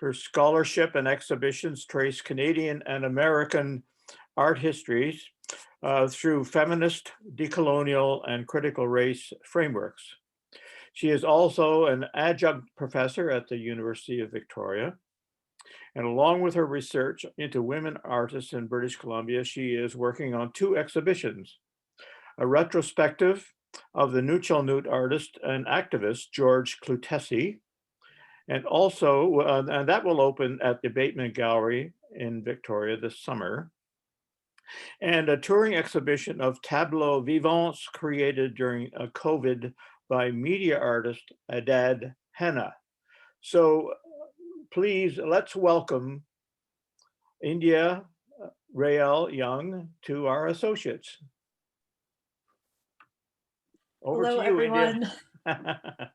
Her scholarship and exhibitions trace Canadian and American art histories through feminist, decolonial, and critical race frameworks. She is also an adjunct professor at the University of Victoria. And along with her research into women artists in British Columbia, she is working on 2 exhibitions, a retrospective of the Nuu artist and activist George Clutesi, and also, and that will open at the Bateman Gallery in Victoria this summer, and a touring exhibition of tableaux vivants created during COVID by media artist Adad Henna. So please, let's welcome Inda, Rael Young to our associates. Over Hello, to you, everyone. Inda.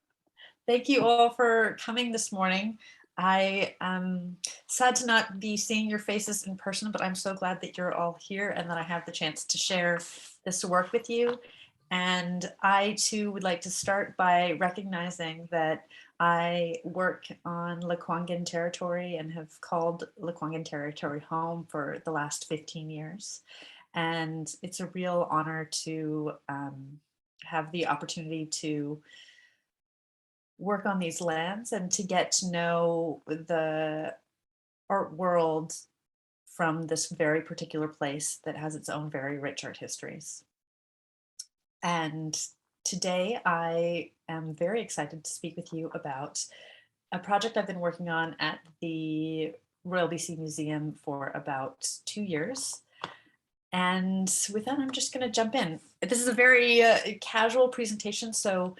Thank you all for coming this morning. I am sad to not be seeing your faces in person, but I'm so glad that you're all here and that I have the chance to share this work with you. And I too would like to start by recognizing that I work on Lekwungen territory and have called Lekwungen territory home for the last 15 years. And it's a real honor to have the opportunity to work on these lands and to get to know the art world from this very particular place that has its own very rich art histories. And today I am very excited to speak with you about a project I've been working on at the Royal BC Museum for about 2 years. And with that, I'm just going to jump in. This is a very casual presentation, so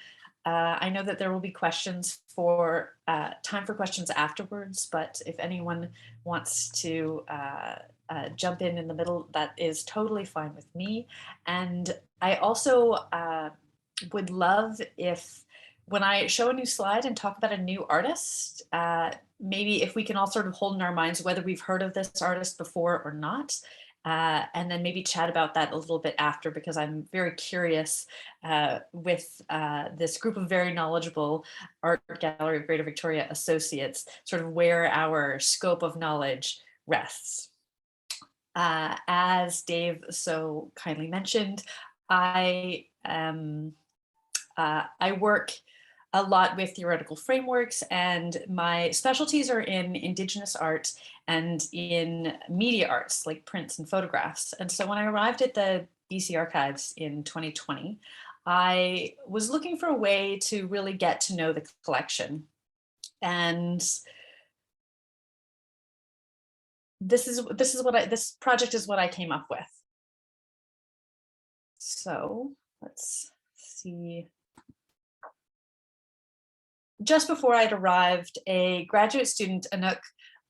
I know that there will be questions for time for questions afterwards, but if anyone wants to jump in the middle, that is totally fine with me. And I also would love if, when I show a new slide and talk about a new artist, maybe if we can all sort of hold in our minds whether we've heard of this artist before or not. And then maybe chat about that a little bit after, because I'm very curious with this group of very knowledgeable Art Gallery of Greater Victoria associates, sort of where our scope of knowledge rests. As Dave so kindly mentioned, I work a lot with theoretical frameworks, and my specialties are in Indigenous art and in media arts like prints and photographs. And so when I arrived at the BC Archives in 2020, I was looking for a way to really get to know the collection. And this project is what I came up with. So let's see. Just before I'd arrived, a graduate student, Anouk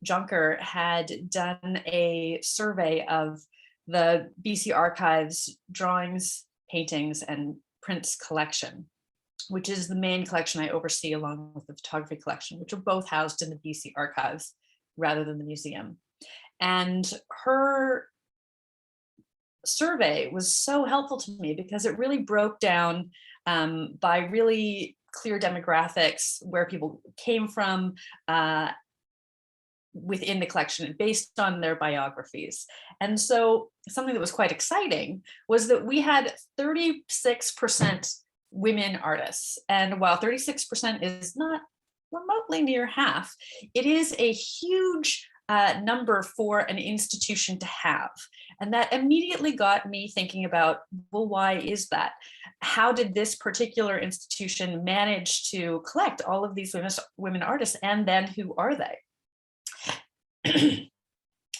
Junker, had done a survey of the BC Archives drawings, paintings, and prints collection, which is the main collection I oversee along with the photography collection, which are both housed in the BC Archives rather than the museum. And her survey was so helpful to me because it really broke down by really clear demographics, where people came from within the collection based on their biographies. And so something that was quite exciting was that we had 36% women artists. And while 36% is not remotely near half, it is a huge number for an institution to have. And that immediately got me thinking about, well, why is that? How did this particular institution manage to collect all of these women artists, and then who are they?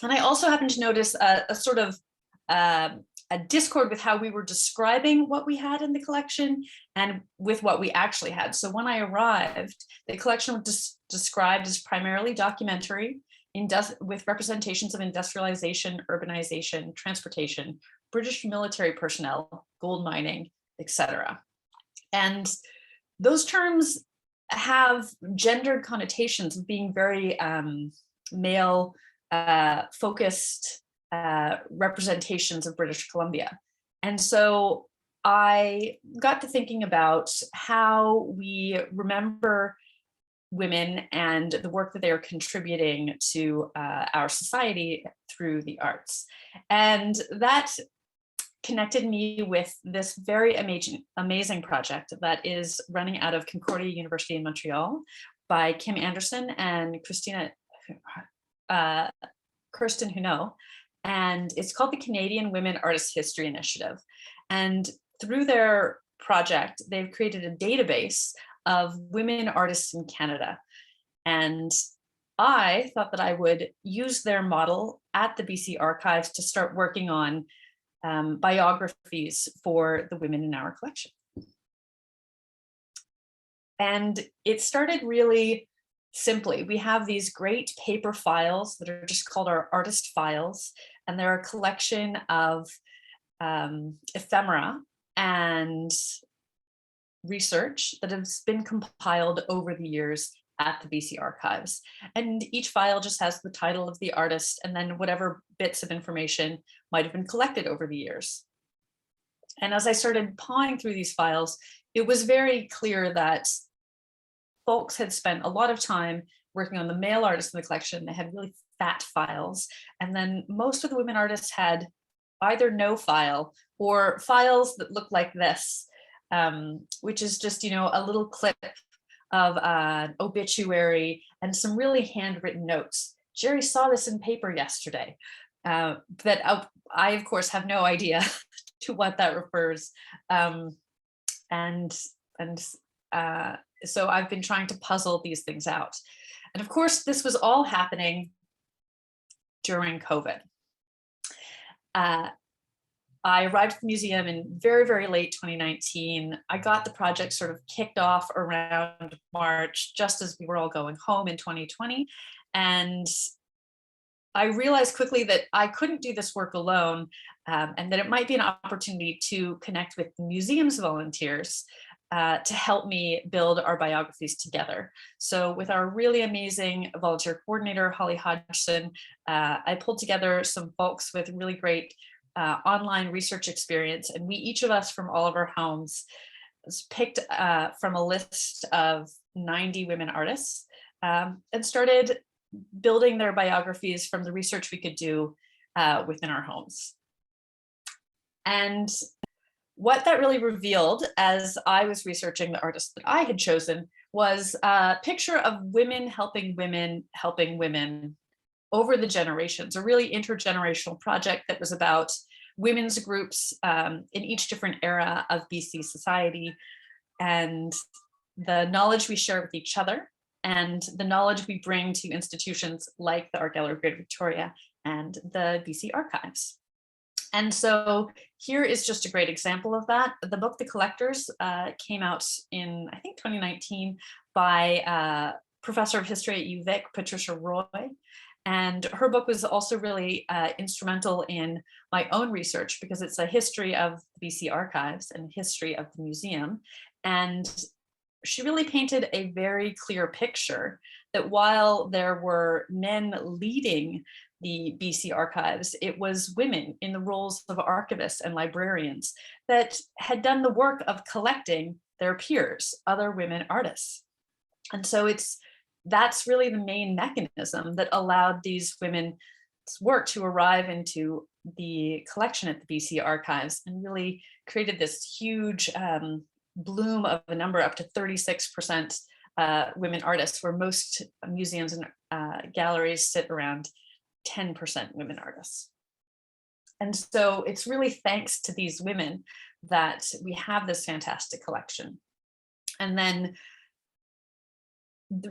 And I also happened to notice a sort of a discord with how we were describing what we had in the collection and with what we actually had. So when I arrived, the collection was described as primarily documentary, with representations of industrialization, urbanization, transportation, British military personnel, gold mining, etc. And those terms have gendered connotations of being very male focused representations of British Columbia. And so I got to thinking about how we remember women and the work that they are contributing to our society through the arts. And that connected me with this very amazing project that is running out of Concordia University in Montreal by Kim Anderson and Kirsten Huneau. And it's called the Canadian Women Artist History Initiative. And through their project, they've created a database of women artists in Canada. And I thought that I would use their model at the BC Archives to start working on biographies for the women in our collection. And it started really simply. We have these great paper files that are just called our artist files, and they're a collection of ephemera and research that has been compiled over the years at the BC Archives. And each file just has the title of the artist and then whatever bits of information might have been collected over the years. And as I started pawing through these files, it was very clear that folks had spent a lot of time working on the male artists in the collection. They had really fat files. And then most of the women artists had either no file or files that looked like this, which is just, a little clip of an obituary and some really handwritten notes. Jerry saw this in paper yesterday. That I, of course, have no idea to what that refers. So I've been trying to puzzle these things out. And of course, this was all happening during COVID. I arrived at the museum in very, very late 2019. I got the project sort of kicked off around March, just as we were all going home in 2020. And I realized quickly that I couldn't do this work alone, and that it might be an opportunity to connect with the museum's volunteers to help me build our biographies together. So with our really amazing volunteer coordinator, Holly Hodgson, I pulled together some folks with really great online research experience, and we, each of us from all of our homes, was picked from a list of 90 women artists and started building their biographies from the research we could do within our homes. And what that really revealed as I was researching the artists that I had chosen was a picture of women helping women over the generations, a really intergenerational project that was about women's groups in each different era of BC society, and the knowledge we share with each other and the knowledge we bring to institutions like the Art Gallery of Greater Victoria and the BC Archives. And so here is just a great example of that. The book, The Collectors, came out in, I think, 2019 by Professor of History at UVic, Patricia Roy. And her book was also really instrumental in my own research because it's a history of the BC Archives and history of the museum. And she really painted a very clear picture that while there were men leading the BC Archives, it was women in the roles of archivists and librarians that had done the work of collecting their peers, other women artists. And so that's really the main mechanism that allowed these women's work to arrive into the collection at the BC Archives and really created this huge bloom of a number up to 36% women artists, where most museums and galleries sit around 10% women artists. And so it's really thanks to these women that we have this fantastic collection. And then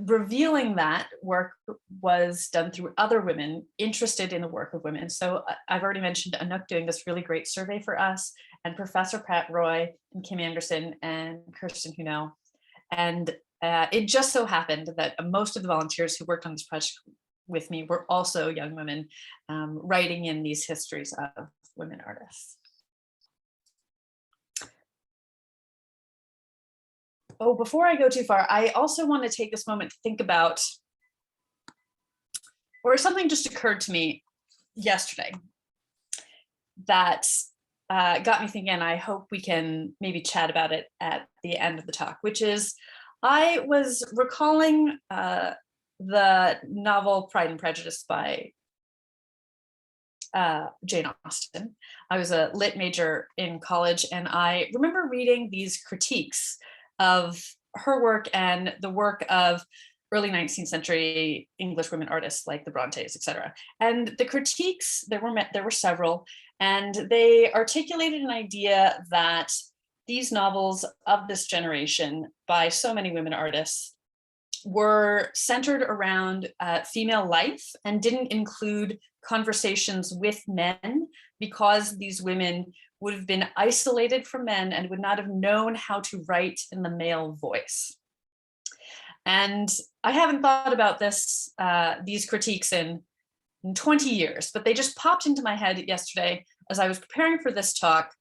revealing that work was done through other women interested in the work of women. So I've already mentioned Anouk doing this really great survey for us, and Professor Pat Roy and Kim Anderson and Kirsten Huneau. And it just so happened that most of the volunteers who worked on this project with me were also young women writing in these histories of women artists. Oh, before I go too far, I also want to take this moment to think about, or something just occurred to me yesterday that got me thinking, and I hope we can maybe chat about it at the end of the talk, which is I was recalling the novel Pride and Prejudice by Jane Austen. I was a lit major in college, and I remember reading these critiques of her work and the work of early 19th century English women artists like the Brontes, etc. And the critiques, there were several, and they articulated an idea that these novels of this generation by so many women artists were centered around female life and didn't include conversations with men, because these women would have been isolated from men and would not have known how to write in the male voice. And I haven't thought about these critiques in 20 years, but they just popped into my head yesterday as I was preparing for this talk,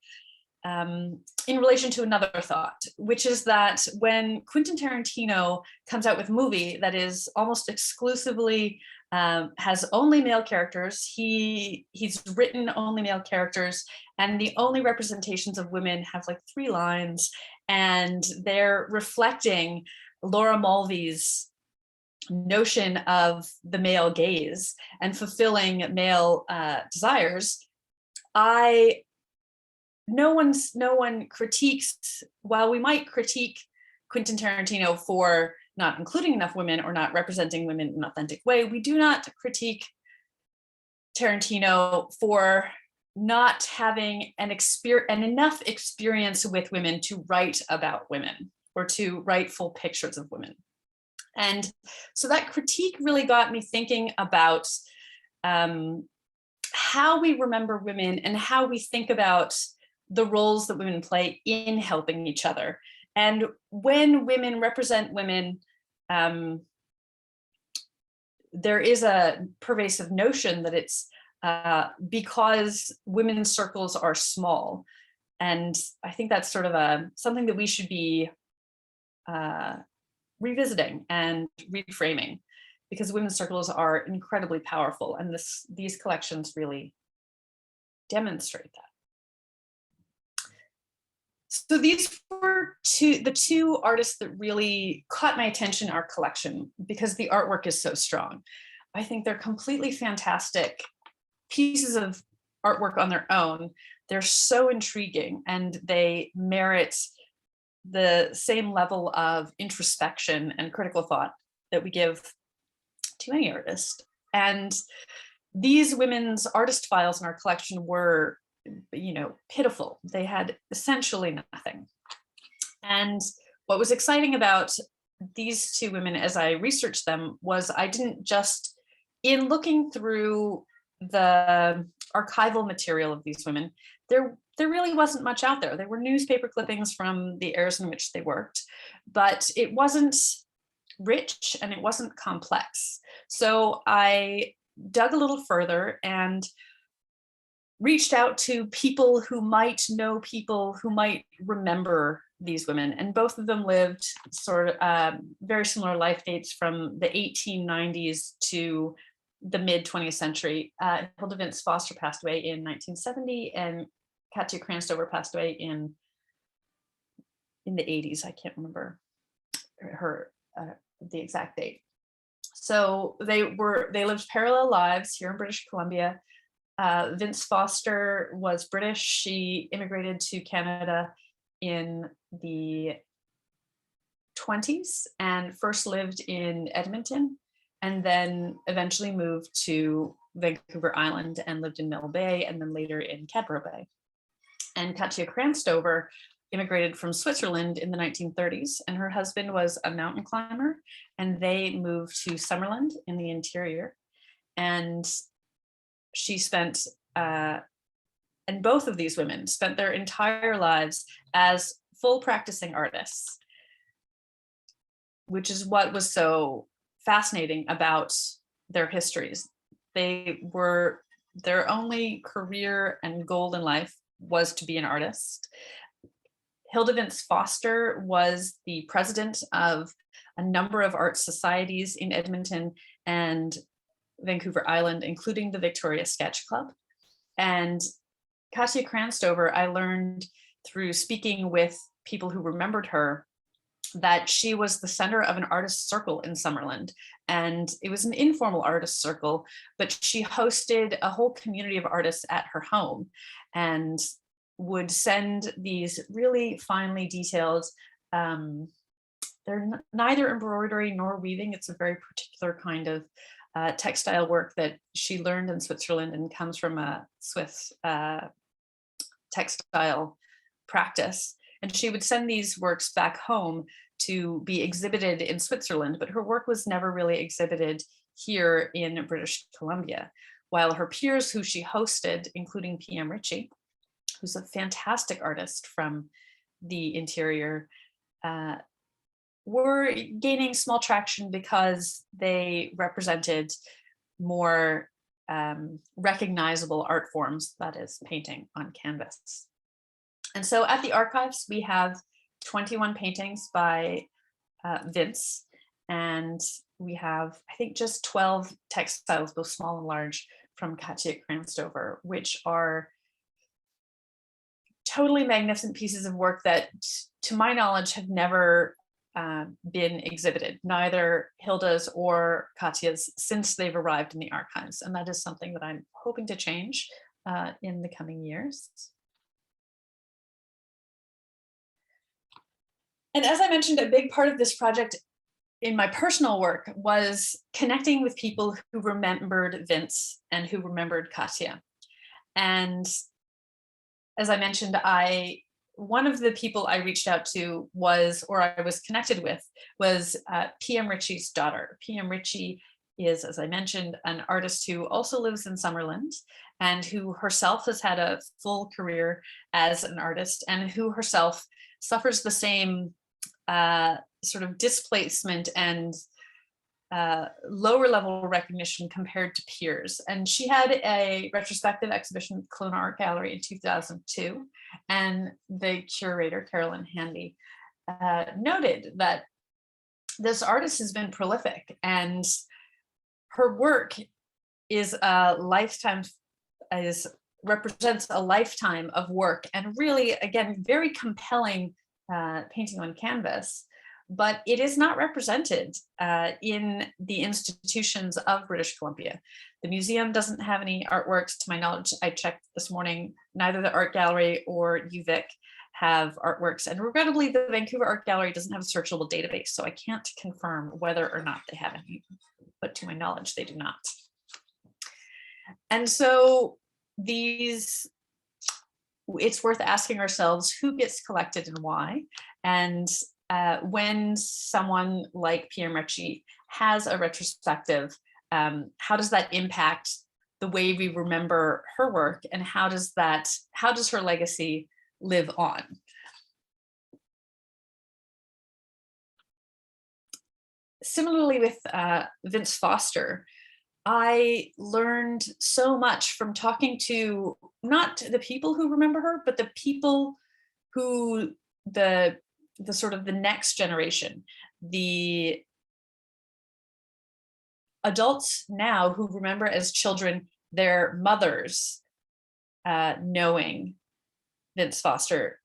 in relation to another thought, which is that when Quentin Tarantino comes out with a movie that is almost exclusively has only male characters, he's written only male characters, and the only representations of women have like 3 lines, and they're reflecting Laura Mulvey's notion of the male gaze and fulfilling male desires. No one critiques, while we might critique Quentin Tarantino for not including enough women or not representing women in an authentic way, we do not critique Tarantino for not having enough experience with women to write about women or to write full pictures of women. And so that critique really got me thinking about how we remember women and how we think about the roles that women play in helping each other. And when women represent women, there is a pervasive notion that it's because women's circles are small. And I think that's sort of something that we should be revisiting and reframing, because women's circles are incredibly powerful, and these collections really demonstrate that. So these were the two artists that really caught my attention in our collection because the artwork is so strong. I think they're completely fantastic pieces of artwork on their own. They're so intriguing, and they merit the same level of introspection and critical thought that we give to any artist. And these women's artist files in our collection were, pitiful. They had essentially nothing. And what was exciting about these 2 women as I researched them was I didn't just, in looking through the archival material of these women, there really wasn't much out there. There were newspaper clippings from the eras in which they worked, but it wasn't rich and it wasn't complex. So I dug a little further and reached out to people who might know people who might remember these women. And both of them lived sort of very similar life dates from the 1890s to the mid 20th century. Hilda Vince Foster passed away in 1970, and Katja Kranstover passed away in the 80s. I can't remember the exact date. So they lived parallel lives here in British Columbia. Vince Foster was British. She immigrated to Canada in the 20s and first lived in Edmonton, and then eventually moved to Vancouver Island and lived in Mill Bay, and then later in Cadborough Bay. And Katja Kranstover immigrated from Switzerland in the 1930s, and her husband was a mountain climber, and they moved to Summerland in the interior. And she spent, and both of these women spent their entire lives as full practicing artists, which is what was so fascinating about their histories. Their only career and goal in life was to be an artist. Hilda Vince Foster was the president of a number of art societies in Edmonton and Vancouver Island, including the Victoria Sketch Club. And Katja Kranstover, I learned through speaking with people who remembered her, that she was the center of an artist circle in Summerland. And it was an informal artist circle, but she hosted a whole community of artists at her home and would send these really finely detailed, they're neither embroidery nor weaving. It's a very particular kind of textile work that she learned in Switzerland and comes from a Swiss textile practice. And she would send these works back home to be exhibited in Switzerland, but her work was never really exhibited here in British Columbia. While her peers who she hosted, including P.M. Ritchie, who's a fantastic artist from the interior, were gaining small traction because they represented more recognizable art forms, that is painting on canvas. And so at the archives, we have 21 paintings by Vince, and we have, I think, just 12 textiles, both small and large, from Katja Kranstover, which are totally magnificent pieces of work that, to my knowledge, have never been exhibited, neither Hilda's or Katja's, since they've arrived in the archives. And that is something that I'm hoping to change in the coming years. And as I mentioned, a big part of this project in my personal work was connecting with people who remembered Vince and who remembered Katja. And as I mentioned, one of the people I reached out to was, or I was connected with, was P.M. Ritchie's daughter. P.M. Ritchie is, as I mentioned, an artist who also lives in Summerland and who herself has had a full career as an artist and who herself suffers the same sort of displacement and lower level recognition compared to peers. And she had a retrospective exhibition at Kelowna Art Gallery in 2002. And the curator, Carolyn Handy, noted that this artist has been prolific and her work is represents a lifetime of work, and really, again, very compelling painting on canvas, but it is not represented in the institutions of British Columbia. The museum doesn't have any artworks, to my knowledge. I checked this morning, neither the art gallery or UVic have artworks, and regrettably the Vancouver Art Gallery doesn't have a searchable database, so I can't confirm whether or not they have any, but to my knowledge they do not. And so it's worth asking ourselves who gets collected and why. And when someone like P.M. Ritchie has a retrospective, how does that impact the way we remember her work, and how does her legacy live on? Similarly with Vince Foster, I learned so much from talking to not the people who remember her, but the people who the sort of the next generation, the adults now who remember as children their mothers knowing Vince Foster.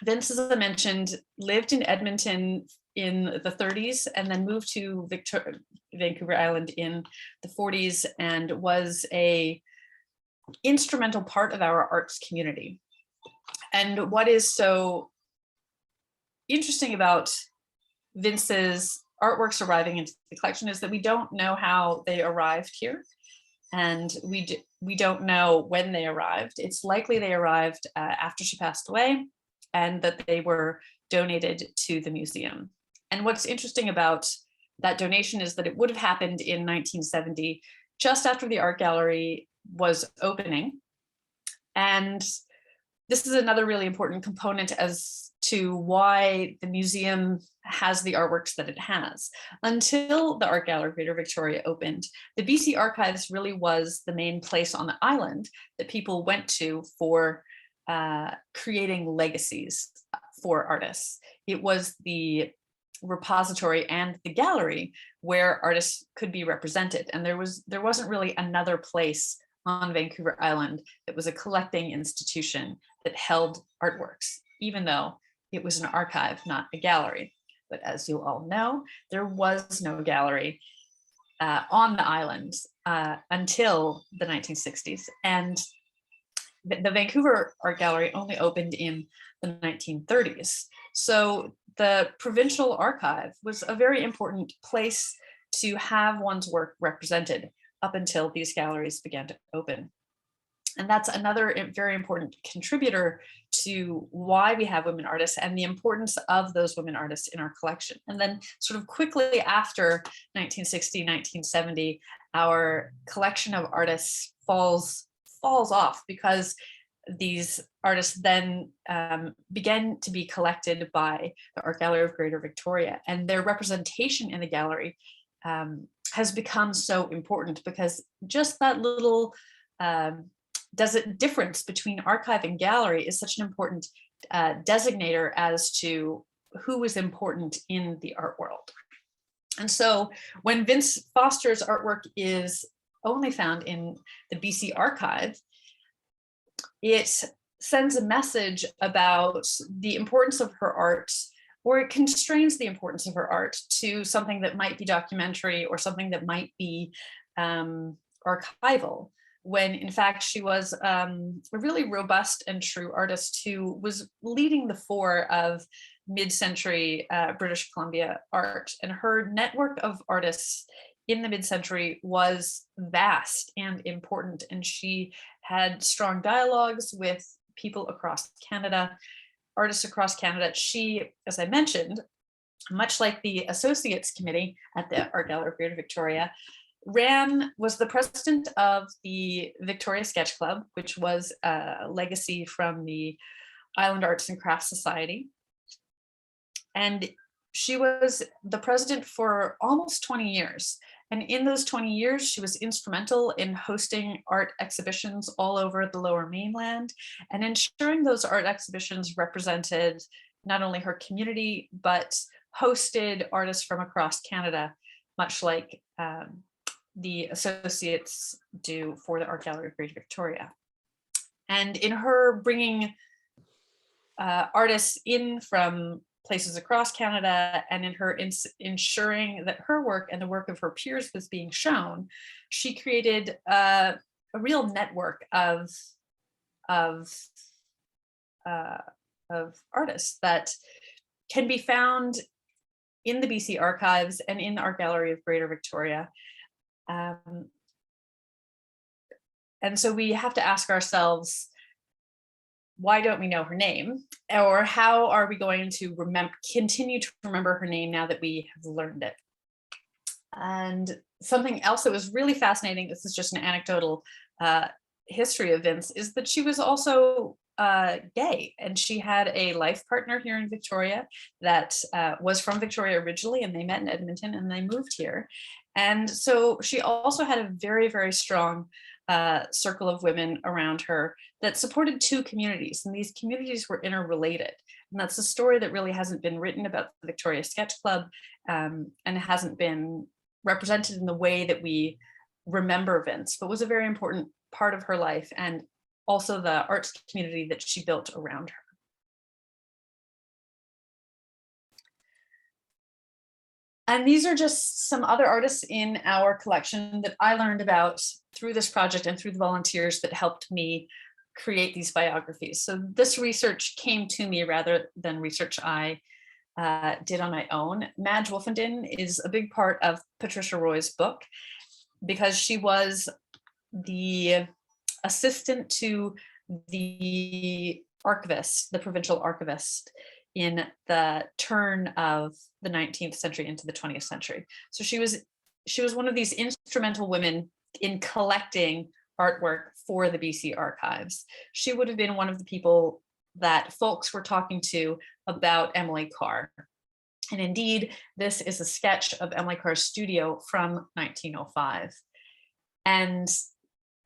Vince, as I mentioned, lived in Edmonton in the 30s and then moved to Vancouver Island in the 40s and was an instrumental part of our arts community. And what is so interesting about Vince's artworks arriving into the collection is that we don't know how they arrived here, and we don't know when they arrived. It's likely they arrived after she passed away, and that they were donated to the museum. And what's interesting about that donation is that it would have happened in 1970, just after the art gallery was opening. And this is another really important component as to why the museum has the artworks that it has. Until the Art Gallery Greater Victoria opened, the BC Archives really was the main place on the island that people went to for creating legacies for artists. It was the repository and the gallery where artists could be represented, and there wasn't really another place on Vancouver Island that was a collecting institution that held artworks, even though it was an archive, not a gallery. But as you all know, there was no gallery on the island until the 1960s. And the Vancouver Art Gallery only opened in the 1930s. So the provincial archive was a very important place to have one's work represented up until these galleries began to open. And that's another very important contributor to why we have women artists and the importance of those women artists in our collection. And then sort of quickly after 1960, 1970, our collection of artists falls off because these artists then began to be collected by the Art Gallery of Greater Victoria, and their representation in the gallery has become so important because just that little difference between archive and gallery is such an important designator as to who is important in the art world. And so when Vince Foster's artwork is only found in the BC archive, it sends a message about the importance of her art, or it constrains the importance of her art to something that might be documentary or something that might be archival, when in fact she was a really robust and true artist who was leading the fore of mid-century British Columbia art. And her network of artists in the mid-century was vast and important, and she had strong dialogues with people across Canada, artists across Canada. She, as I mentioned, much like the Associates Committee at the Art Gallery of Greater Victoria, was the president of the Victoria Sketch Club, which was a legacy from the Island Arts and Crafts Society. And she was the president for almost 20 years. And in those 20 years, she was instrumental in hosting art exhibitions all over the Lower Mainland and ensuring those art exhibitions represented not only her community, but hosted artists from across Canada, much like the Associates do for the Art Gallery of Greater Victoria. And in her bringing artists in from places across Canada, and in her ensuring that her work and the work of her peers was being shown, she created a real network of artists that can be found in the BC archives and in the Art Gallery of Greater Victoria. And so we have to ask ourselves, why don't we know her name? Or how are we going to continue to remember her name now that we have learned it? And something else that was really fascinating, this is just an anecdotal history of Vince, is that she was also gay, and she had a life partner here in Victoria that was from Victoria originally, and they met in Edmonton and they moved here. And so she also had a very, very strong circle of women around her that supported two communities, and these communities were interrelated. And that's a story that really hasn't been written about the Victoria Sketch Club, and hasn't been represented in the way that we remember Vince, but was a very important part of her life, and also the arts community that she built around her. And these are just some other artists in our collection that I learned about through this project and through the volunteers that helped me create these biographies. So this research came to me rather than research I did on my own. Madge Wolfenden is a big part of Patricia Roy's book because she was the assistant to the archivist, the provincial archivist, in the turn of the 19th century into the 20th century. So she was one of these instrumental women in collecting artwork for the BC archives. She would have been one of the people that folks were talking to about Emily Carr. And indeed, this is a sketch of Emily Carr's studio from 1905. And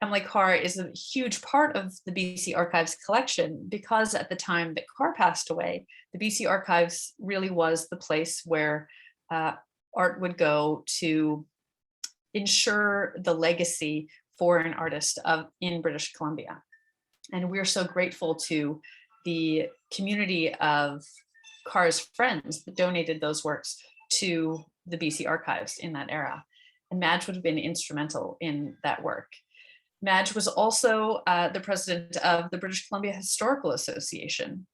Emily Carr is a huge part of the BC Archives collection because at the time that Carr passed away, the BC Archives really was the place where art would go to ensure the legacy for an artist in British Columbia. And we're so grateful to the community of Carr's friends that donated those works to the BC archives in that era. And Madge would have been instrumental in that work. Madge was also the president of the British Columbia Historical Association.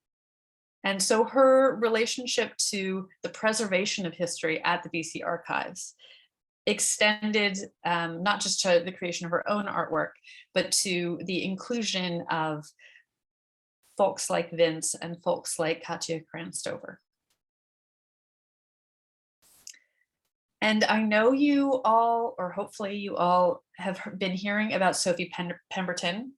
And so her relationship to the preservation of history at the BC archives extended not just to the creation of her own artwork, but to the inclusion of folks like Vince and folks like Katja Kranstover. And I know you all, or hopefully you all, have been hearing about Sophie Pemberton.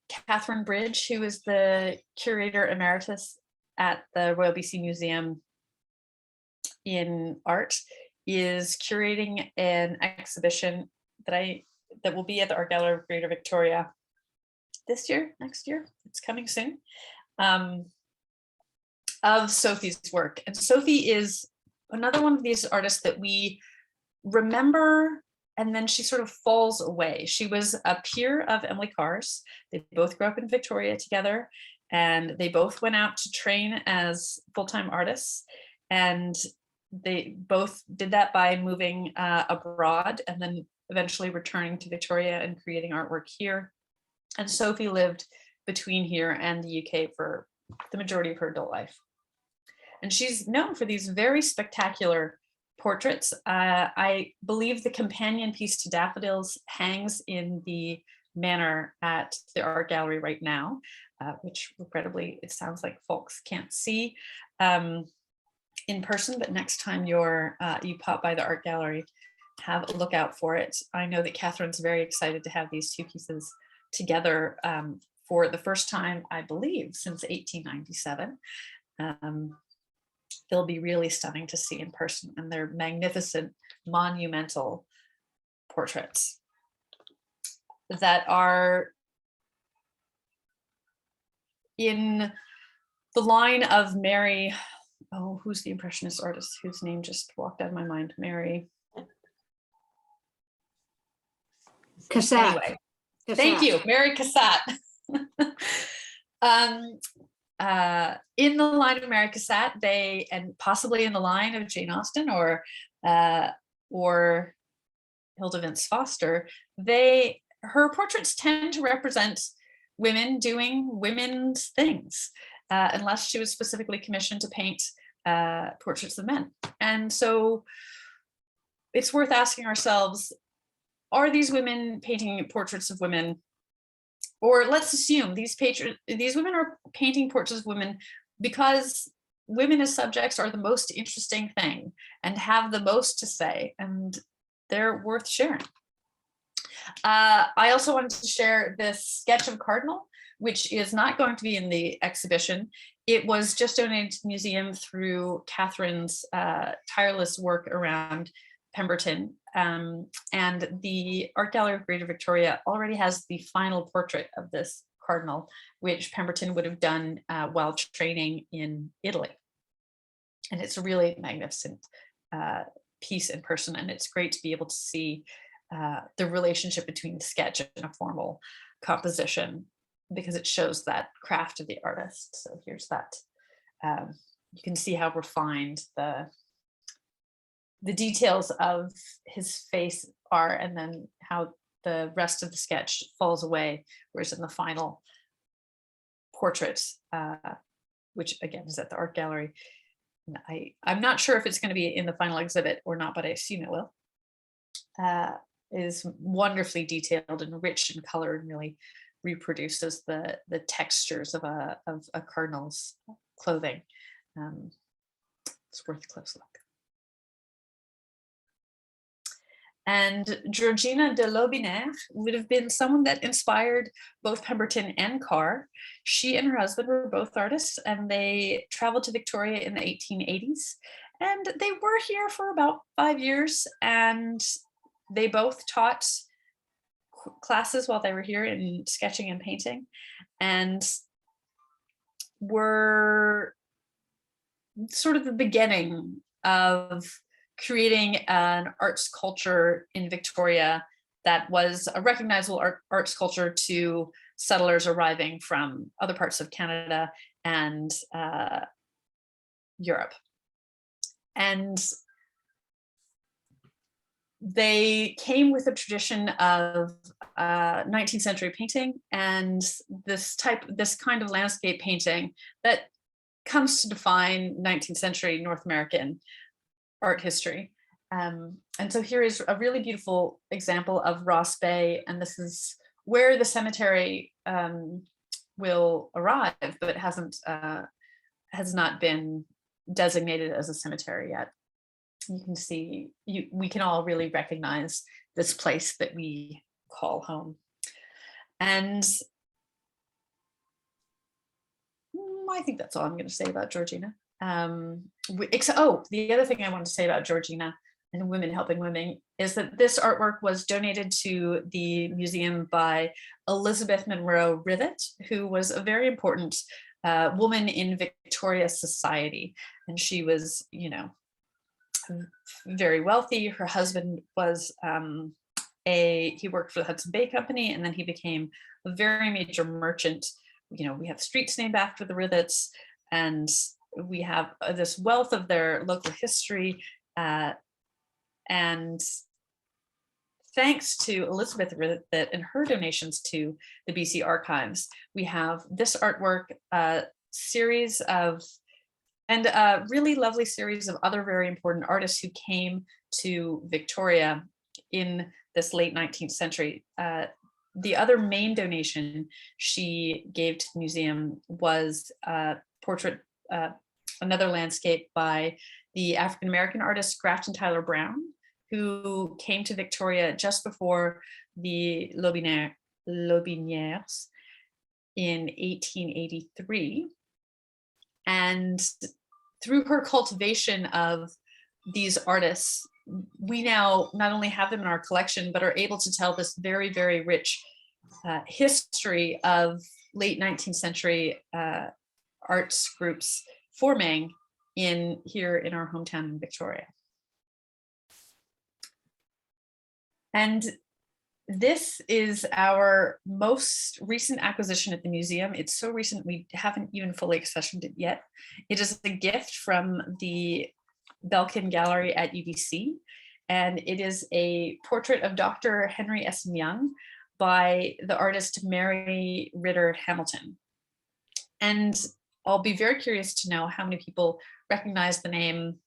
Catherine Bridge, who is the curator emeritus at the Royal BC Museum in Art, is curating an exhibition that will be at the Art Gallery of Greater Victoria this year, next year, it's coming soon, of Sophie's work. And Sophie is another one of these artists that we remember, and then she sort of falls away. She was a peer of Emily Carr's. They both grew up in Victoria together, and they both went out to train as full-time artists. And they both did that by moving abroad and then eventually returning to Victoria and creating artwork here. And Sophie lived between here and the UK for the majority of her adult life. And she's known for these very spectacular portraits. I believe the companion piece to Daffodils hangs in the manor at the art gallery right now, which regrettably, it sounds like folks can't see in person, but next time you pop by the art gallery, have a look out for it. I know that Catherine's very excited to have these two pieces together for the first time, I believe, since 1897. They'll be really stunning to see in person, and they're magnificent, monumental portraits that are in the line of Mary, oh, who's the Impressionist artist whose name just walked out of my mind? Mary Cassatt. Anyway, thank you, Mary Cassatt. In the line of Mary Cassatt, and possibly in the line of Jane Austen or Hilda Vince Foster, her portraits tend to represent women doing women's things, unless she was specifically commissioned to paint portraits of men. And so it's worth asking ourselves, are these women painting portraits of women? Or let's assume these women are painting portraits of women because women as subjects are the most interesting thing and have the most to say, and they're worth sharing. I also wanted to share this sketch of Cardinal, which is not going to be in the exhibition. It was just donated to the museum through Catherine's tireless work around Pemberton. And the Art Gallery of Greater Victoria already has the final portrait of this cardinal, which Pemberton would have done while training in Italy. And it's a really magnificent piece in person, and it's great to be able to see the relationship between the sketch and a formal composition, because it shows that craft of the artist. So here's that. You can see how refined the details of his face are, and then how the rest of the sketch falls away, whereas in the final portrait, which again is at the art gallery, I'm not sure if it's going to be in the final exhibit or not, but I assume it will, is wonderfully detailed and rich in color, and really reproduces the textures of a cardinal's clothing. It's worth a close look. And Georgina de Lobinaire would have been someone that inspired both Pemberton and Carr. She and her husband were both artists, and they traveled to Victoria in the 1880s. And they were here for about 5 years, and they both taught classes while they were here in sketching and painting, and were sort of the beginning of creating an arts culture in Victoria that was a recognizable arts culture to settlers arriving from other parts of Canada, and Europe. And they came with a tradition of 19th century painting and this kind of landscape painting that comes to define 19th century North American art history. And so here is a really beautiful example of Ross Bay, and this is where the cemetery will arrive, but has not been designated as a cemetery yet. You can see, we can all really recognize this place that we call home. And I think that's all I'm going to say about Georgina. The other thing I want to say about Georgina and Women Helping Women is that this artwork was donated to the museum by Elizabeth Monroe Rivet, who was a very important woman in Victoria society. And she was, very wealthy. Her husband was he worked for the Hudson Bay Company, and then he became a very major merchant. We have streets named after the Rivets, and we have this wealth of their local history. And thanks to Elizabeth Rivet and her donations to the BC Archives, we have this artwork, series of, and a really lovely series of other very important artists who came to Victoria in this late 19th century. The other main donation she gave to the museum was a portrait, another landscape by the African-American artist Grafton Tyler Brown, who came to Victoria just before the Lotbinières in 1883. And through her cultivation of these artists, we now not only have them in our collection, but are able to tell this very, very rich history of late 19th century arts groups forming here in our hometown in Victoria. And this is our most recent acquisition at the museum. It's so recent, we haven't even fully accessioned it yet. It is a gift from the Belkin Gallery at UBC, and it is a portrait of Dr. Henry Essen Young by the artist Mary Ritter Hamilton. And I'll be very curious to know how many people recognize the name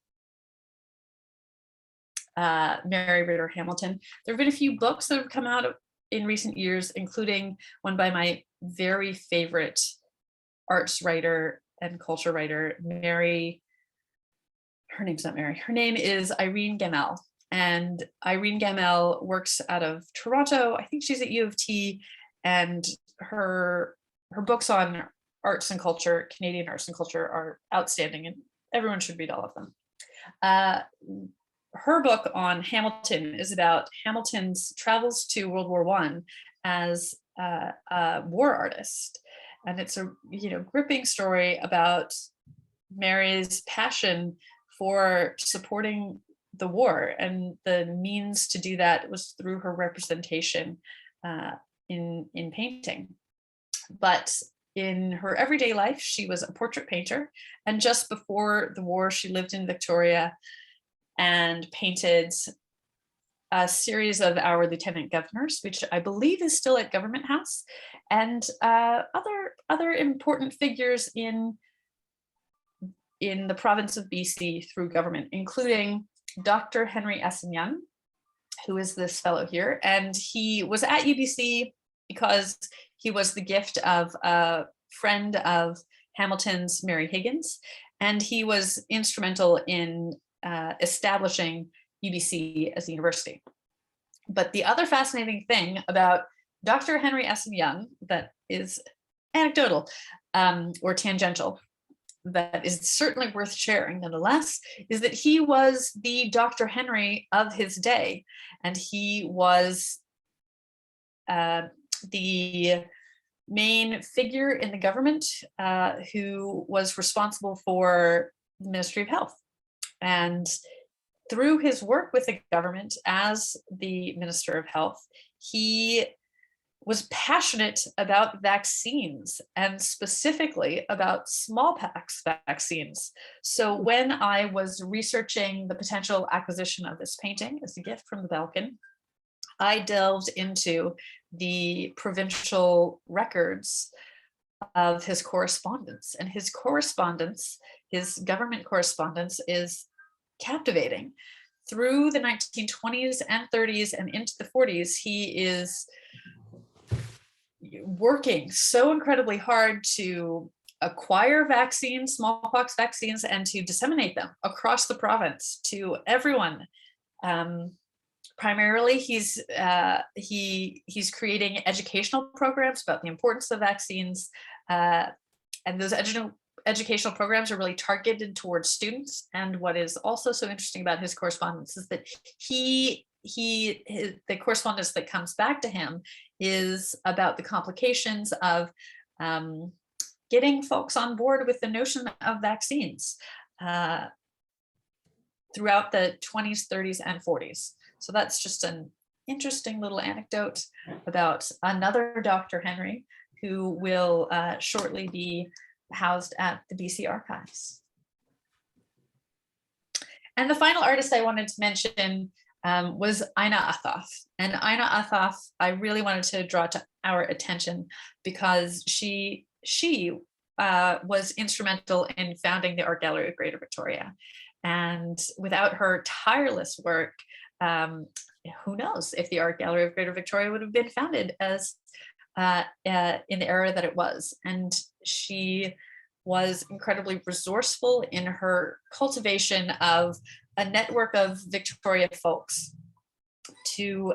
Mary Ritter Hamilton. There have been a few books that have come out in recent years, including one by my very favorite arts writer and culture writer, her name's not Mary, her name is Irene Gamel. And Irene Gamel works out of Toronto. I think she's at U of T, and her books on arts and culture, Canadian arts and culture, are outstanding, and everyone should read all of them. Her book on Hamilton is about Hamilton's travels to World War I as a war artist. And it's a gripping story about Mary's passion for supporting the war, and the means to do that was through her representation in painting. But in her everyday life, she was a portrait painter, and just before the war, she lived in Victoria and painted a series of our lieutenant governors, which I believe is still at Government House, and other important figures in the province of BC through government, including Dr. Henry Essen Young, who is this fellow here. And he was at UBC because he was the gift of a friend of Hamilton's, Mary Higgins, and he was instrumental in establishing UBC as a university. But the other fascinating thing about Dr. Henry Essen Young that is anecdotal or tangential, that is certainly worth sharing nonetheless, is that he was the Dr. Henry of his day, and he was the main figure in the government who was responsible for the Ministry of Health. And through his work with the government as the Minister of Health, he was passionate about vaccines and specifically about smallpox vaccines. So when I was researching the potential acquisition of this painting as a gift from the Belkin, I delved into the provincial records of his correspondence, and his correspondence, his government correspondence, is captivating. Through the 1920s and 30s and into the 40s, he is working so incredibly hard to acquire vaccines, smallpox vaccines, and to disseminate them across the province to everyone. Primarily, he's creating educational programs about the importance of vaccines, and those educational programs are really targeted towards students. And what is also so interesting about his correspondence is that the correspondence that comes back to him is about the complications of getting folks on board with the notion of vaccines throughout the 20s, 30s, and 40s. So that's just an interesting little anecdote about another Dr. Henry, who will shortly be housed at the BC Archives. And the final artist I wanted to mention was Inda Athoth. And Inda Athoth, I really wanted to draw to our attention because she was instrumental in founding the Art Gallery of Greater Victoria. And without her tireless work, who knows if the Art Gallery of Greater Victoria would have been founded as in the era that it was. And she was incredibly resourceful in her cultivation of a network of Victoria folks to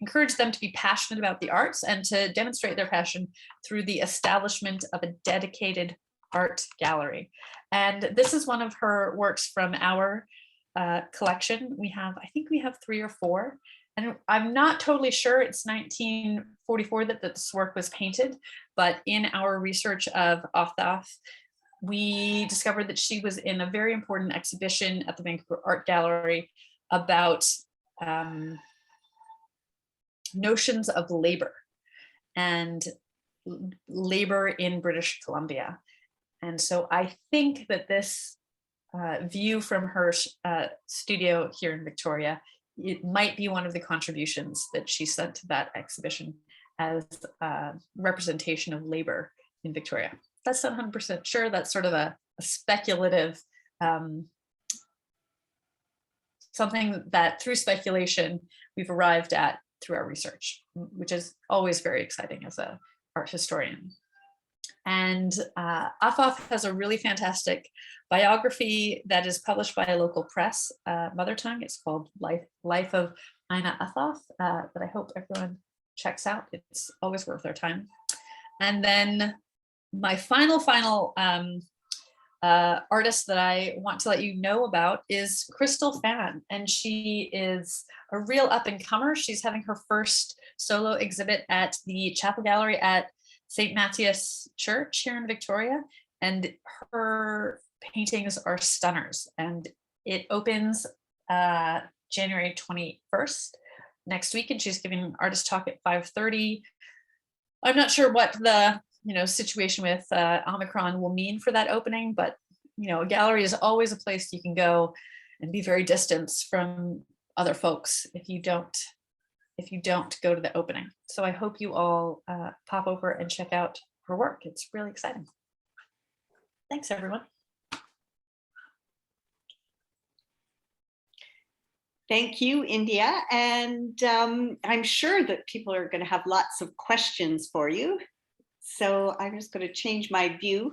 encourage them to be passionate about the arts and to demonstrate their passion through the establishment of a dedicated art gallery. And this is one of her works from our collection. I think we have 3 or 4, and I'm not totally sure it's 1944 that this work was painted, but in our research of Athoth, we discovered that she was in a very important exhibition at the Vancouver Art Gallery about notions of labor and labor in British Columbia. And so I think that this view from her studio here in Victoria, it might be one of the contributions that she sent to that exhibition as a representation of labor in Victoria. That's not 100% sure. That's sort of a speculative, something that through speculation we've arrived at through our research, which is always very exciting as an art historian. And Athoth has a really fantastic biography that is published by a local press, Mother Tongue. It's called Life of Inda Athoth, that I hope everyone checks out. It's always worth their time. And then my final artist that I want to let you know about is Crystal Fan, and she is a real up-and-comer. She's having her first solo exhibit at the Chapel Gallery at St. Matthias Church here in Victoria, and her paintings are stunners. And it opens January 21st, next week, and she's giving an artist talk at 5:30. I'm not sure what the situation with Omicron will mean for that opening, but a gallery is always a place you can go and be very distant from other folks if you don't go to the opening. So I hope you all pop over and check out her work. It's really exciting. Thanks, everyone. Thank you, India. And I'm sure that people are going to have lots of questions for you. So I'm just going to change my view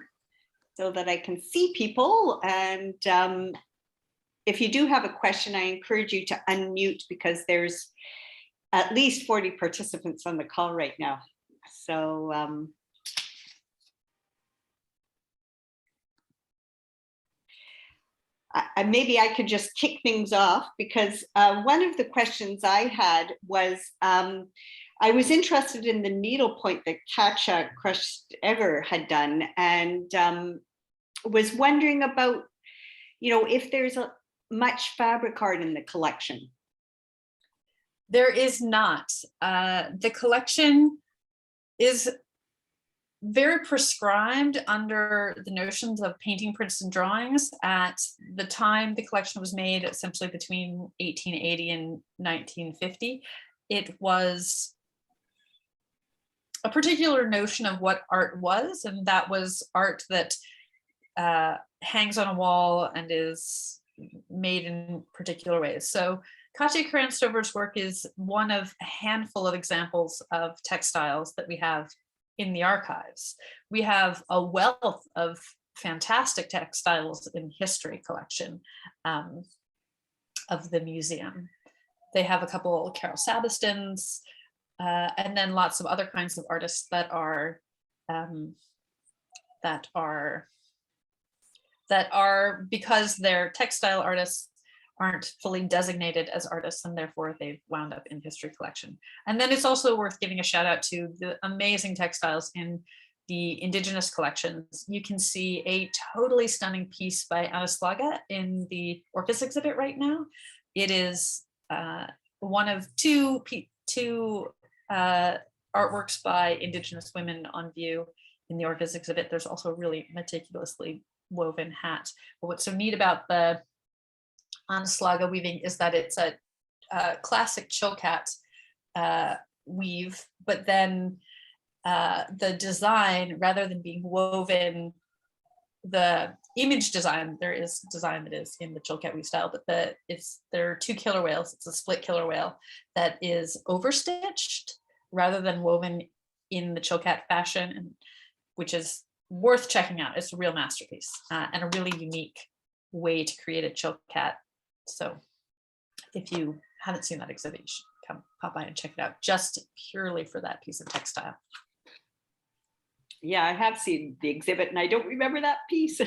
so that I can see people. And if you do have a question, I encourage you to unmute because there's at least 40 participants on the call right now. So maybe I could just kick things off because one of the questions I had was, I was interested in the needlepoint that Katja Krushtever had done, and was wondering about, if there's much fabric art in the collection. There is not. The collection is very prescribed under the notions of painting, prints, and drawings. At the time the collection was made, essentially between 1880 and 1950, it was a particular notion of what art was, and that was art that hangs on a wall and is made in particular ways. So Katja Kranstover's work is one of a handful of examples of textiles that we have in the archives. We have a wealth of fantastic textiles in history collection of the museum. They have a couple Carol Sabistons, and then lots of other kinds of artists that are because they're textile artists, aren't fully designated as artists, and therefore they've wound up in history collection. And then it's also worth giving a shout out to the amazing textiles in the indigenous collections. You can see a totally stunning piece by Anna Slaga in the Orcas exhibit right now. It is one of two artworks by indigenous women on view in the Orcas exhibit. There's also a really meticulously woven hat. But what's so neat about the Anaslaga weaving is that it's a classic chilkat weave, but then the design, rather than being woven, the image design, there is design that is in the chilkat weave style, but there are two killer whales. It's a split killer whale that is overstitched rather than woven in the chilkat fashion, and which is worth checking out. It's a real masterpiece and a really unique way to create a chilkat. So if you haven't seen that exhibit, you should come pop by and check it out, just purely for that piece of textile. Yeah, I have seen the exhibit and I don't remember that piece.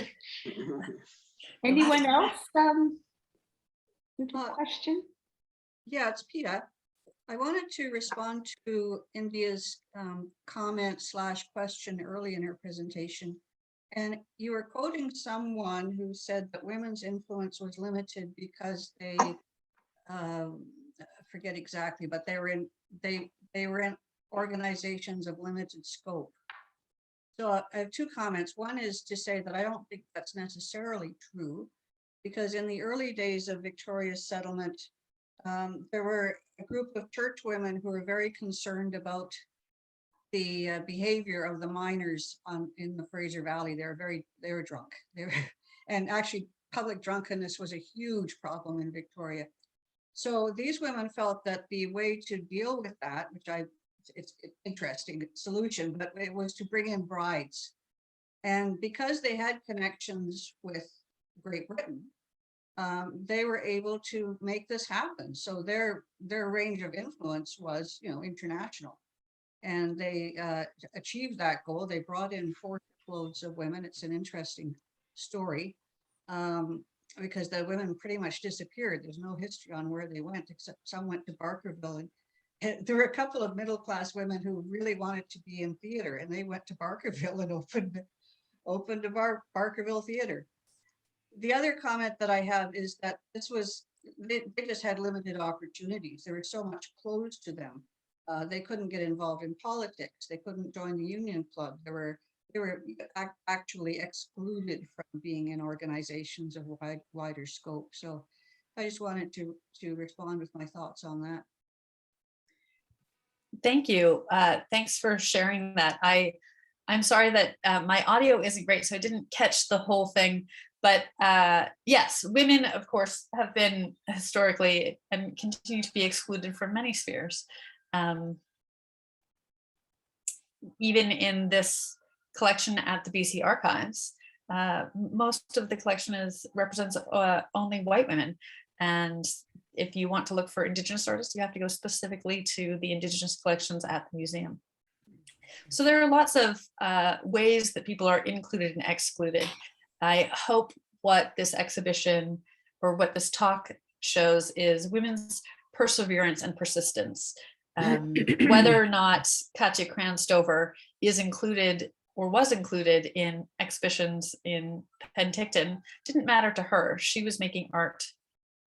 Anyone else with a question? Yeah, it's Peta. I wanted to respond to India's comment / question early in her presentation. And you were quoting someone who said that women's influence was limited because they, I forget exactly, but they were in organizations of limited scope. So I have two comments. One is to say that I don't think that's necessarily true, because in the early days of Victoria's settlement, there were a group of church women who were very concerned about the behavior of the miners in the Fraser Valley. They were drunk. And actually public drunkenness was a huge problem in Victoria. So these women felt that the way to deal with that, which it's interesting solution, but it was to bring in brides. And because they had connections with Great Britain, they were able to make this happen. So their range of influence was, international. And they achieved that goal. They brought in 4 loads of women. It's an interesting story because the women pretty much disappeared. There's no history on where they went, except some went to Barkerville. And there were a couple of middle-class women who really wanted to be in theater, and they went to Barkerville and opened a Barkerville Theater. The other comment that I have is that they just had limited opportunities. There was so much closed to them. They couldn't get involved in politics. They couldn't join the union club. They were actually excluded from being in organizations of wider scope. So I just wanted to respond with my thoughts on that. Thank you. Thanks for sharing that. I'm sorry that my audio isn't great, so I didn't catch the whole thing. But yes, women, of course, have been historically and continue to be excluded from many spheres. Even in this collection at the BC Archives, most of the collection represents only white women. And if you want to look for Indigenous artists, you have to go specifically to the Indigenous collections at the museum. So there are lots of ways that people are included and excluded. I hope what this exhibition or what this talk shows is women's perseverance and persistence. Whether or not Katja Kranstover is included or was included in exhibitions in Penticton didn't matter to her. She was making art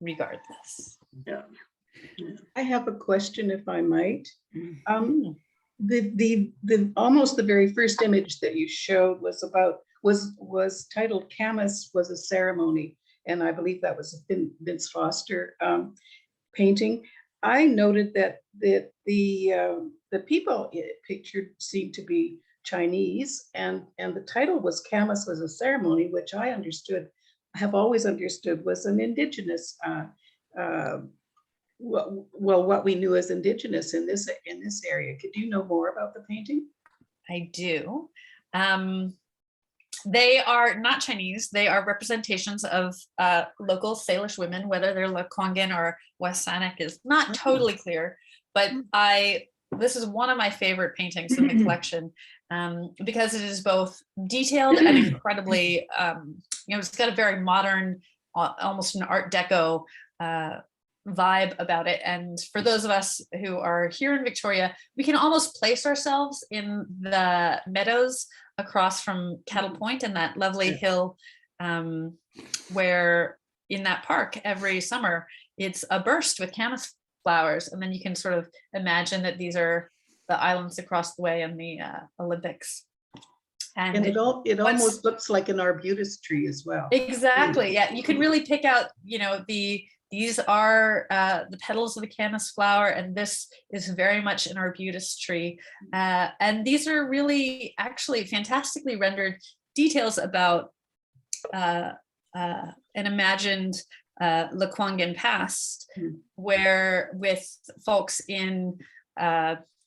regardless. Yeah. I have a question, if I might. Mm. The almost the very first image that you showed was titled "Camas Was a Ceremony," and I believe that was a Vince Foster painting. I noted that the people pictured seemed to be Chinese, and the title was "Camas Was a Ceremony," which have always understood was an indigenous. What we knew as indigenous in this area. Could you know more about the painting? I do. They are not Chinese. They are representations of local Salish women, whether they're Lekwungen or Wasanic is not totally clear, but this is one of my favorite paintings in the collection because it is both detailed and incredibly, it's got a very modern, almost an Art Deco vibe about it. And for those of us who are here in Victoria, we can almost place ourselves in the meadows across from Cattle Point and that lovely hill where in that park every summer it's a burst with camas flowers, and then you can sort of imagine that these are the islands across the way in the Olympics. And it almost looks like an arbutus tree as well. Exactly, yeah, you can really pick out, these are the petals of the camas flower, and this is very much an arbutus tree. And these are really actually fantastically rendered details about an imagined Lekwungen past, where with folks in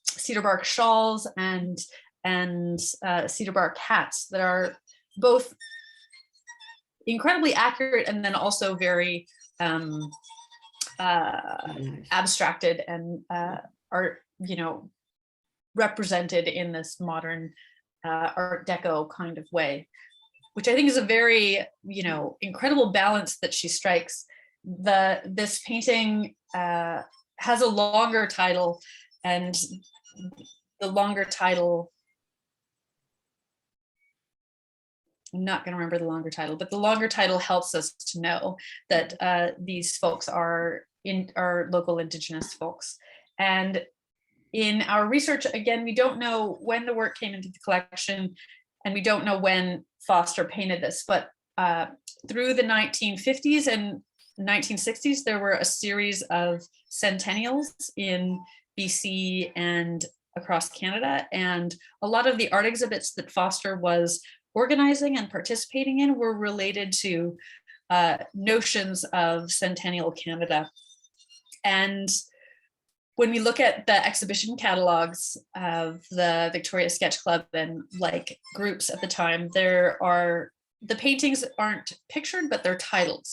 cedar bark shawls and cedar bark hats that are both incredibly accurate and then also very abstracted and are represented in this modern Art Deco kind of way, which I think is a very incredible balance that she strikes. This painting has a longer title, and the longer title, I'm not going to remember the longer title, but the longer title helps us to know that these folks are local Indigenous folks. And in our research, again, we don't know when the work came into the collection, and we don't know when Foster painted this, but through the 1950s and 1960s, there were a series of centennials in BC and across Canada. And a lot of the art exhibits that Foster was organizing and participating in were related to notions of centennial Canada. And when we look at the exhibition catalogs of the Victoria Sketch Club and like groups at the time, the paintings aren't pictured, but they're titled.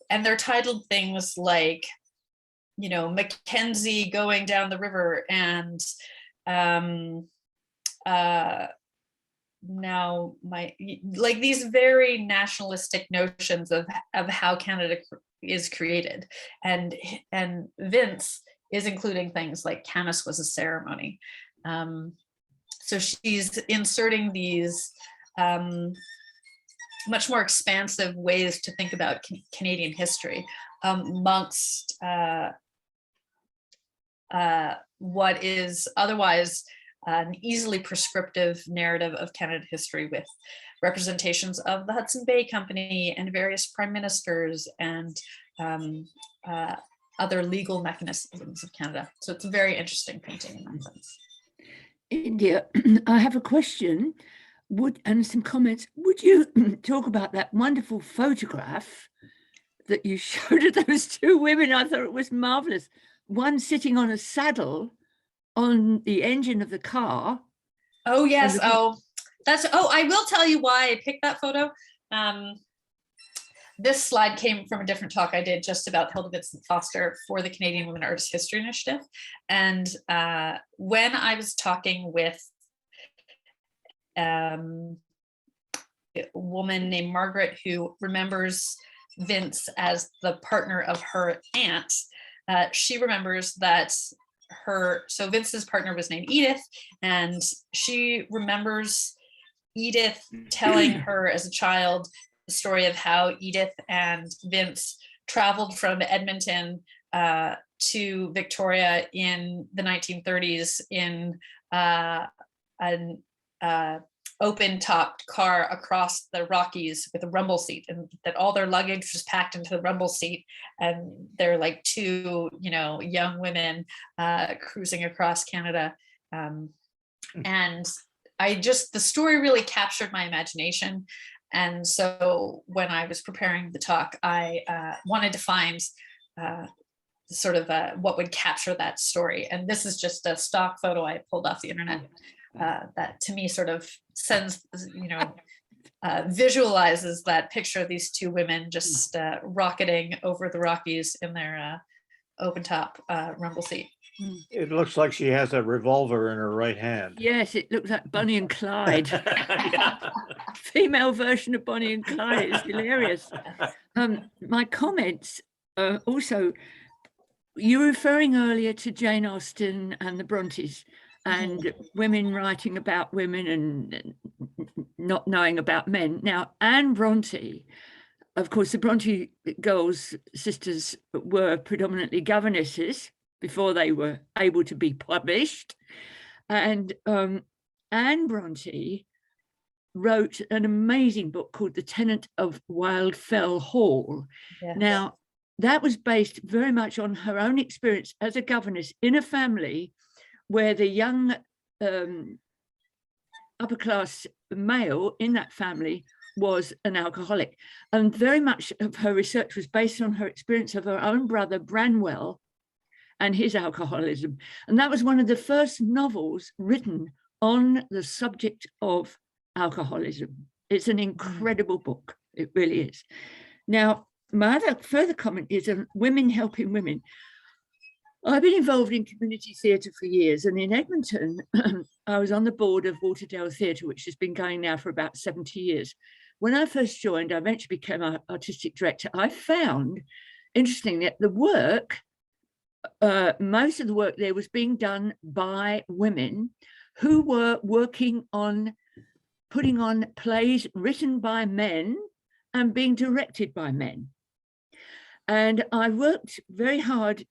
And they're titled things like, Mackenzie going down the river, and now these very nationalistic notions of how Canada is created, and Vince is including things like Camas was a ceremony. So she's inserting these much more expansive ways to think about Canadian history amongst what is otherwise an easily prescriptive narrative of Canada history, with representations of the Hudson Bay Company and various prime ministers and other legal mechanisms of Canada. So it's a very interesting painting in that sense. India, I have a question and some comments. Would you talk about that wonderful photograph that you showed of those two women? I thought it was marvelous. One sitting on a saddle on the engine of the car. Oh yes. I will tell you why I picked that photo. This slide came from a different talk I did just about Hilda Vincent Foster for the Canadian Women Artist History Initiative. And when I was talking with a woman named Margaret, who remembers Vince as the partner of her aunt, she remembers that so Vince's partner was named Edith, and she remembers Edith telling her as a child the story of how Edith and Vince traveled from Edmonton to Victoria in the 1930s in an open-topped car across the Rockies with a rumble seat, and that all their luggage was packed into the rumble seat, and they're like two, young women cruising across Canada. And the story really captured my imagination. And so when I was preparing the talk, I wanted to find sort of what would capture that story. And this is just a stock photo I pulled off the internet that to me sort of sends, visualizes that picture of these two women just rocketing over the Rockies in their open top rumble seat. It looks like she has a revolver in her right hand. Yes, it looks like Bonnie and Clyde. Yeah. Female version of Bonnie and Clyde. It's hilarious. My comments also, you were referring earlier to Jane Austen and the Brontes and women writing about women and not knowing about men. Now, Anne Bronte, of course, the Bronte girls, sisters, were predominantly governesses before they were able to be published. And Anne Bronte wrote an amazing book called The Tenant of Wildfell Hall. Yes. Now, that was based very much on her own experience as a governess in a family where the young upper class male in that family was an alcoholic. And very much of her research was based on her experience of her own brother, Branwell, and his alcoholism. And that was one of the first novels written on the subject of alcoholism. It's an incredible book. It really is. Now, my other further comment is on women helping women. I've been involved in community theatre for years, and in Edmonton, I was on the board of Waterdale Theatre, which has been going now for about 70 years. When I first joined, I eventually became an artistic director. I found, interestingly, that the work, most of the work there was being done by women who were working on putting on plays written by men and being directed by men. And I worked very hard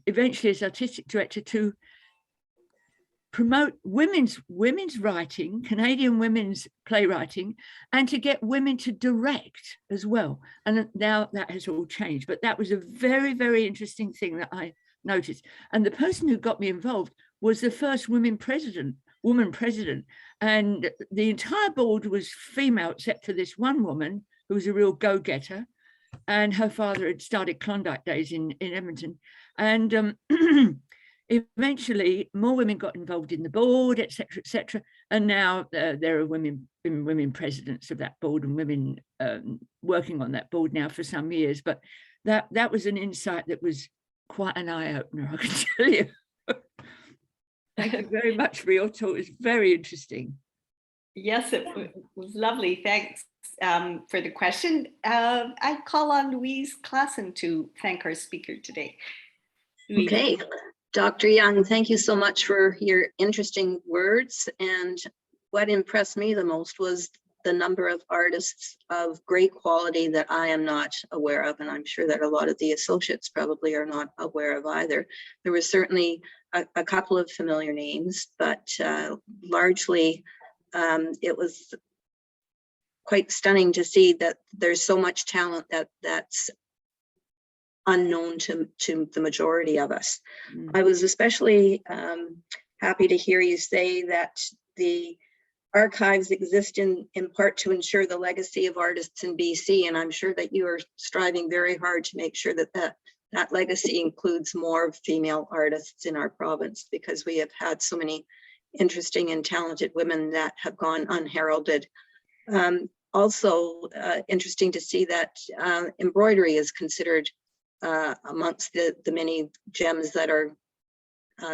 eventually as artistic director to promote women's writing, Canadian women's playwriting, and to get women to direct as well. And now that has all changed, but that was a very, very interesting thing that I noticed. And the person who got me involved was the first woman president, and the entire board was female except for this one woman who was a real go-getter, and her father had started Klondike Days in Edmonton. And eventually more women got involved in the board, etc. And now there are women presidents of that board and women working on that board now for some years. But that was an insight that was quite an eye-opener, I can tell you. Thank you very much for your talk. It was very interesting. Yes, it was lovely. Thanks for the question. I call on Louise Klassen to thank our speaker today. Louise. Okay, Dr. Young, thank you so much for your interesting words. And what impressed me the most was the number of artists of great quality that I am not aware of, and I'm sure that a lot of the associates probably are not aware of either. There was certainly a couple of familiar names, but largely it was quite stunning to see that there's so much talent that's unknown to the majority of us. I was especially happy to hear you say that the archives exist in part to ensure the legacy of artists in BC, and I'm sure that you are striving very hard to make sure that that legacy includes more female artists in our province, because we have had so many interesting and talented women that have gone unheralded. Also interesting to see that embroidery is considered amongst the many gems that are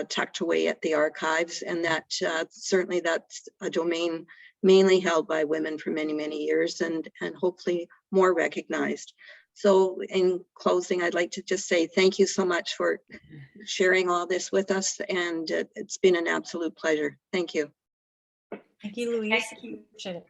tucked away at the archives, and that certainly that's a domain mainly held by women for many, many years, and hopefully more recognized. So in closing, I'd like to just say thank you so much for sharing all this with us, and it's been an absolute pleasure. Thank you. Thank you, Louise. Thank you. Appreciate it.